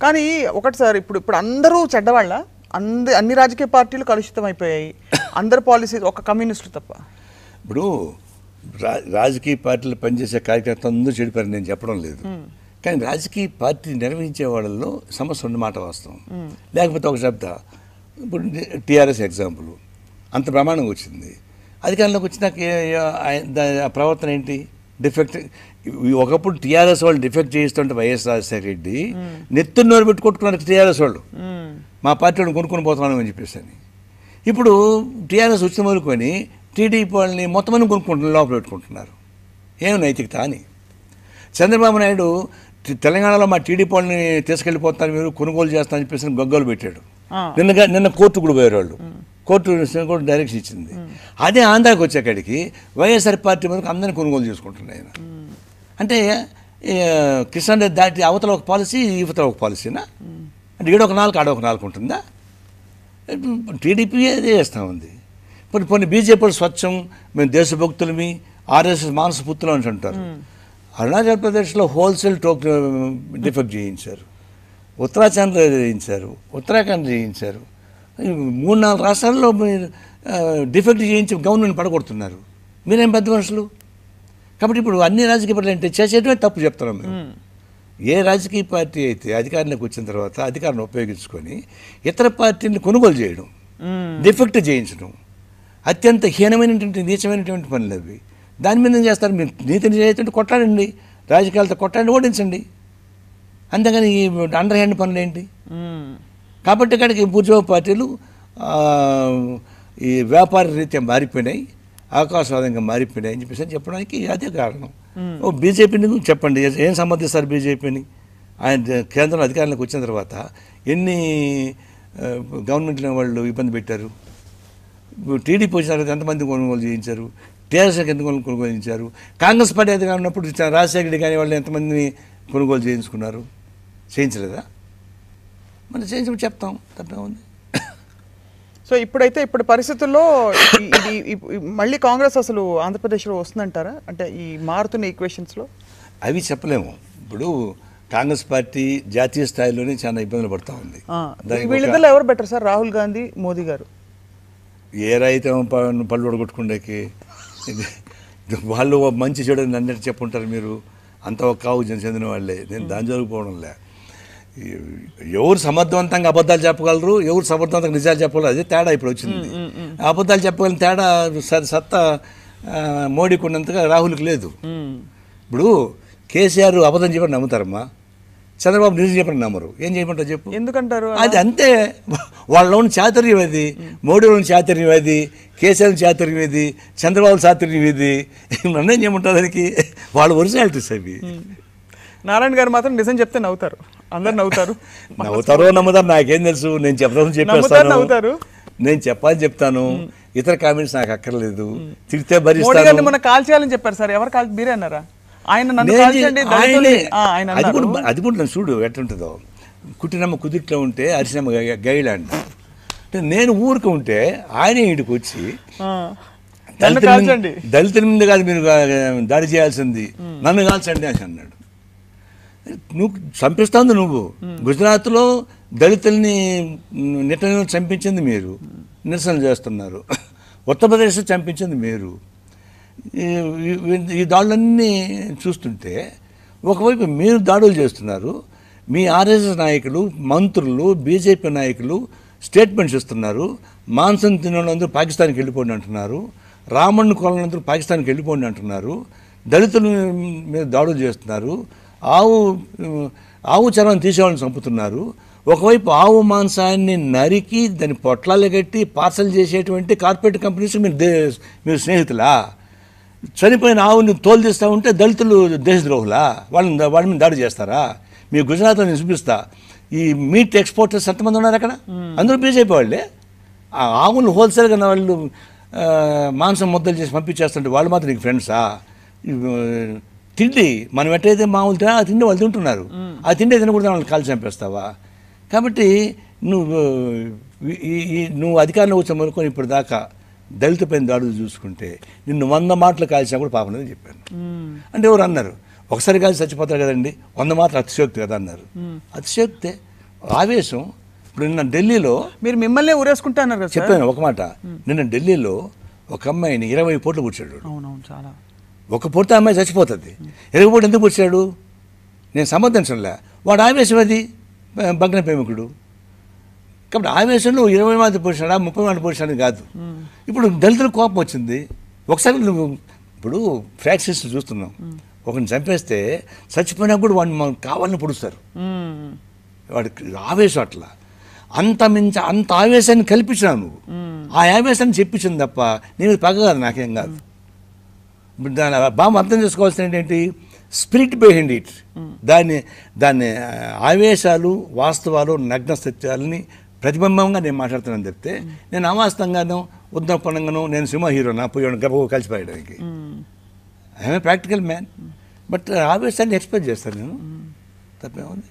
కానీ ఒకటి సార్, ఇప్పుడు అందరూ చెడ్డవాళ్ళ, అన్ని రాజకీయ పార్టీలు కలుషితం అయిపోయాయి, అందరు పాలసీ ఒక కమ్యూనిస్టులు తప్ప. ఇప్పుడు రాజకీయ పార్టీలు పనిచేసే కార్యకర్తలు అందరూ చెడిపారు నేను చెప్పడం లేదు, కానీ రాజకీయ పార్టీ నిర్వహించే వాళ్ళల్లో సమస్య ఉన్నమాట వాస్తవం. లేకపోతే ఒక శబ్ద ఇప్పుడు టీఆర్ఎస్ ఎగ్జాంపుల్ అంత ప్రమాణంగా వచ్చింది, అధికారంలోకి వచ్చినాక ఆ ప్రవర్తన ఏంటి? డిఫెక్ట్. ఒకప్పుడు టీఆర్ఎస్ వాళ్ళు డిఫెక్ట్ చేస్తుంటే వైఎస్ రాజశేఖర రెడ్డి నెత్తున్నోరు పెట్టి కొట్టుకున్నారు టీఆర్ఎస్ వాళ్ళు, మా పార్టీ వాళ్ళని కొనుక్కొని పోతున్నాం అని చెప్పేసి అని. ఇప్పుడు టీఆర్ఎస్ వచ్చిన వరకుని టీడీపీ వాళ్ళని మొత్తం మంది కొనుక్కుంటున్నారు, లోపల పెట్టుకుంటున్నారు. ఏం నైతికత అని. చంద్రబాబు నాయుడు తెలంగాణలో మా టీడీపీ వాళ్ళని తీసుకెళ్ళిపోతారు, మీరు కొనుగోలు చేస్తారని చెప్పేసి గగ్గోలు పెట్టాడు. నిన్న కోర్టు కూడా పోయారు వాళ్ళు, కోర్టు డైరెక్షన్ ఇచ్చింది. అదే ఆంధ్రాకి వచ్చేకాడికి వైఎస్ఆర్ పార్టీ వరకు అందరినీ కొనుగోలు చేసుకుంటున్నాయి ఆయన. అంటే కిషన్ రెడ్డి దాటి అవతల ఒక పాలసీ, యువతల ఒక పాలసీనా? అంటే ఈడొక నాలుగు ఆడొక నాలుగు ఉంటుందా? టీడీపీ అదే చేస్తూ ఉంది. కొన్ని బీజేపీ స్వచ్ఛం, మేము దేశభక్తులమి, ఆర్ఎస్ఎస్ మానసపుత్రులు అని అంటారు. అరుణాచల్ ప్రదేశ్లో హోల్సేల్ డిఫెక్ట్ చేయించారు, ఉత్తరాఖండ్ చేయించారు, ఉత్తరాఖండ్ చేయించారు. 3-4 రాష్ట్రాల్లో డిఫెక్ట్ చేయించి గవర్నమెంట్ పడగొడుతున్నారు. మీరేం పెద్ద మనుషులు? కాబట్టి ఇప్పుడు అన్ని రాజకీయ పార్టీలు అంటే చేసేటమే తప్పు చెప్తున్నాం మేము. ఏ రాజకీయ పార్టీ అయితే అధికారంలోకి వచ్చిన తర్వాత అధికారాన్ని ఉపయోగించుకొని ఇతర పార్టీని కొనుగోలు చేయడం, డిఫెక్ట్ చేయించడం అత్యంత హీనమైనటువంటి నీచమైనటువంటి పనులు అవి. దాని మీద ఏం చేస్తారు? మీరు నీతిని చేస్తుంటే కొట్లాడండి, రాజకీయాలతో కొట్లాడి ఓడించండి, అంతేగాని ఈ అండర్ హ్యాండ్ పనులు ఏంటి? కాబట్టి ఇక్కడికి బూర్జువా పార్టీలు ఈ వ్యాపార రీత్యా మారిపోయినాయి, ఆకాశవాదంగా మారిపోయినాయి అని చెప్పేసి చెప్పడానికి అదే కారణం. బీజేపీని చెప్పండి, ఏం సమర్థిస్తారు బీజేపీని? ఆయన కేంద్రంలో అధికారంలోకి వచ్చిన తర్వాత ఎన్ని గవర్నమెంట్లో వాళ్ళు ఇబ్బంది పెట్టారు? టీడీపీ వచ్చిన తర్వాత ఎంతమంది కొనుగోలు చేయించారు? టీఆర్ఎస్కి ఎంతమంది కొనుగోలు చేయించారు? కాంగ్రెస్ పార్టీ అధికారం ఉన్నప్పుడు రాజశేఖర రెడ్డి కానీ వాళ్ళు ఎంతమందిని కొనుగోలు చేయించుకున్నారు? చేయించలేదా? మనం చేయించడం చెప్తాం, తప్పే ఉంది. సో ఇప్పుడు పరిస్థితుల్లో మళ్ళీ కాంగ్రెస్ అసలు ఆంధ్రప్రదేశ్లో వస్తుందంటారా? అంటే ఈ మారుతున్న ఈక్వేషన్స్లో అవి చెప్పలేము. ఇప్పుడు కాంగ్రెస్ పార్టీ జాతీయ స్థాయిలోనే చాలా ఇబ్బందులు పడుతూ ఉంది. వీళ్ళిద్దరు ఎవరు బెటర్ సార్, రాహుల్ గాంధీ, మోదీ గారు? ఏ రైతు పళ్ళు ఒడగొట్టుకుండేకి వాళ్ళు మంచి చెడు అన్నట్టు చెప్పుంటారు. మీరు అంత ఒక కావు చెందిన వాళ్ళే, నేను దాని జరుగుపోవడంలే. ఎవరు సమర్థవంతంగా అబద్ధాలు చెప్పగలరు, ఎవరు సమర్థవంతంగా నిజాలు చెప్పగలరు, అదే తేడా ఇప్పుడు వచ్చింది. అబద్ధాలు చెప్పగలిగిన తేడా సత్తా మోడీకి ఉన్నంతగా రాహుల్కి లేదు. ఇప్పుడు కేసీఆర్ అబద్ధం చెప్పని నమ్ముతారమ్మా, చంద్రబాబు నిజం చెప్పని నమ్మరు. ఏం చేయమంటారు చెప్పు? ఎందుకంటారు? అది అంతే, వాళ్ళలోని చాతుర్యం అది, మోడీలోని చాతుర్యం అది, కేసీఆర్ చాతుర్యం ఇది, చంద్రబాబు చాతుర్యం ఇది. నన్నేం చేయమంటారు దానికి? వాళ్ళ ఒరిజినాలిటీస్ అవి. నారాయణ గారు మాత్రం నిజం చెప్తే నవ్వుతారు, అందరు నవ్వుతారు. నవ్వుతారో నమ్ముతారు నాకేం తెలుసు, నేను చెప్పడం చెప్పేస్తాను, నేను చెప్పాలని చెప్తాను, ఇతర కామెంట్స్ నాకు అక్కర్లేదు. తిరిగితే భరిస్తాను. మన కాల్ చేయాలని చెప్పారు సార్, ఎవరు కాల్? మీరే అన్నారా? అది కూడా నన్ను చూడు ఎట్లుంటుందో. కుట్టినమ్మ కుదిట్లో ఉంటే అరిసినమ్మ గైడ్ అంట. అంటే నేను ఊరికి ఉంటే ఆయనే ఇంటికి వచ్చి దళితుల మీద కాదు మీరు దాడి చేయాల్సింది, నన్ను కాల్చండి అని అన్నాడు. నువ్వు చంపిస్తాంది నువ్వు. గుజరాత్లో దళితుల్ని నిట్టని చంపించింది మీరు, నిరసన చేస్తున్నారు. ఉత్తరప్రదేశ్లో చంపించింది మీరు. ఈ దాడులన్నీ చూస్తుంటే ఒకవైపు మీరు దాడులు చేస్తున్నారు, మీ ఆర్ఎస్ఎస్ నాయకులు, మంత్రులు, బీజేపీ నాయకులు స్టేట్మెంట్స్ ఇస్తున్నారు. మాంసం తినోళ్ళందరూ పాకిస్తాన్కి వెళ్ళిపోండి అంటున్నారు, రామణ్ణి కొలందరూ పాకిస్తాన్కి వెళ్ళిపోండి అంటున్నారు, దళితుల మీద దాడులు చేస్తున్నారు, ఆవు చర్మం తీసేవాళ్ళని చంపుతున్నారు. ఒకవైపు ఆవు మాంసాన్ని నరికి దాన్ని పొట్లాలు కట్టి పార్సల్ చేసేటువంటి కార్పొరేట్ కంపెనీస్ మీరు స్నేహితులా? చనిపోయిన ఆవుని తోలు తీస్తూ ఉంటే దళితులు దేశద్రోహులా? వాళ్ళ మీద దాడి చేస్తారా? మీ గుజరాత్లో నేను చూపిస్తా, ఈ మీట్ ఎక్స్పోర్టర్స్ ఎంతమంది ఉన్నారు అక్కడ, అందరూ బీజేపీ వాళ్ళే. ఆ ఆవులు హోల్సేల్గా వాళ్ళు మాంసం ముద్దలు చేసి పంపించేస్తుంటే వాళ్ళు మాత్రం నీకు ఫ్రెండ్సా? తిండి మనం ఎట్టయితే మామూలు తినా ఆ తిండి వాళ్ళు తింటున్నారు, ఆ తిండి తినకూడదు వాళ్ళని కాల్చి చంపేస్తావా? కాబట్టి నువ్వు అధికారంలో వచ్చే అనుకొని ఇప్పుడు దాకా దళిత పైన దాడులు చూసుకుంటే నిన్ను 100 మాటలు కాల్చినా కూడా పాపం లేదని చెప్పాను. అంటే ఎవరు అన్నారు, ఒకసారి కాల్చి చచ్చిపోతారు కదండి, 100 మాటలు అతిశయోక్తి కదా అన్నారు. అతిశయోక్తే. ఆవేశం. ఇప్పుడు నిన్న ఢిల్లీలో మీరు మిమ్మల్ని ఊరేసుకుంటా అన్నారు కదా సార్. చెప్పాను ఒక మాట, నిన్న ఢిల్లీలో ఒక అమ్మాయిని 20 పూటలు కూర్చాడు. అవునవును, చాలా. ఒక పూట అమ్మాయి చచ్చిపోతుంది, 20 పూట ఎందుకు కూర్చాడు? నేను సమర్థించలే, వాడు ఆవేశం, అది భగ్న ప్రేమికుడు. కాబట్టి ఆవేశంలో 20 మంది పోషాడా 30 మంది పోషాడు కాదు. ఇప్పుడు దళితులకు కోపం వచ్చింది. ఒకసారి నువ్వు ఇప్పుడు ఫ్రాక్సిస్ చూస్తున్నాం, ఒకరిని చంపేస్తే చచ్చిపోయినా కూడా వాడిని మనం కావాలని పొడుస్తారు. వాడికి ఆవేశం అట్లా అంత ఆవేశాన్ని కల్పించినావు నువ్వు. ఆ ఆవేశాన్ని చెప్పించింది తప్ప నేను పగ కాదు, నాకేం కాదు. దాని బాగా అర్థం చేసుకోవాల్సిన ఏంటి, స్పిరిట్ బిహైండ్ ఇట్. దాన్ని ఆవేశాలు, వాస్తవాలు, నగ్న సత్యాలని ప్రతిబింబంగా నేను మాట్లాడుతున్నాను చెప్తే, నేను అవాస్తవంగానో ఉద్దపనంగానో నేను సినిమా హీరోనా పోయాడు గర్భ కలిసిపోయడానికి. I'm a practical man. But ఆవేశాన్ని ఎక్స్పెక్ట్ చేస్తాను నేను, తప్పేముంది.